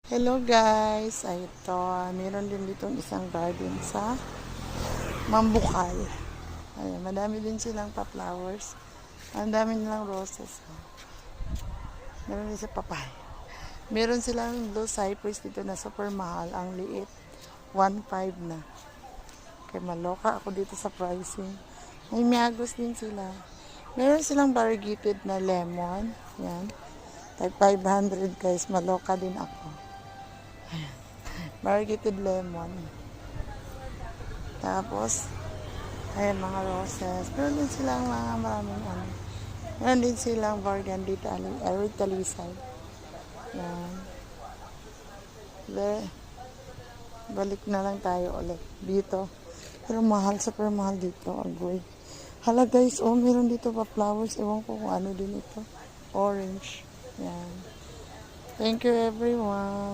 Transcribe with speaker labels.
Speaker 1: Hello guys, ay ito, meron din dito isang garden sa Mambukal. Ayan, madami din silang pa-flowers. Ang dami nilang roses. Meron din sa papay. Meron silang blue cypress dito na super mahal. Ang liit, 1.5 na. Kaya maloka ako dito sa pricing. May miagos din sila. Meron silang variegated na lemon. Yan. Tag 500 guys, maloka din ako. Variegated lemon. Tapos, ayan mga roses. Meron din silang mga maraming ano. Meron din silang burgundy talisay. Yan. Balik na lang tayo ulit dito. Pero mahal, super mahal dito. Agoy. Hala guys, oh, meron dito pa flowers. Ewan ko kung ano din ito. Orange. Yan. Thank you everyone.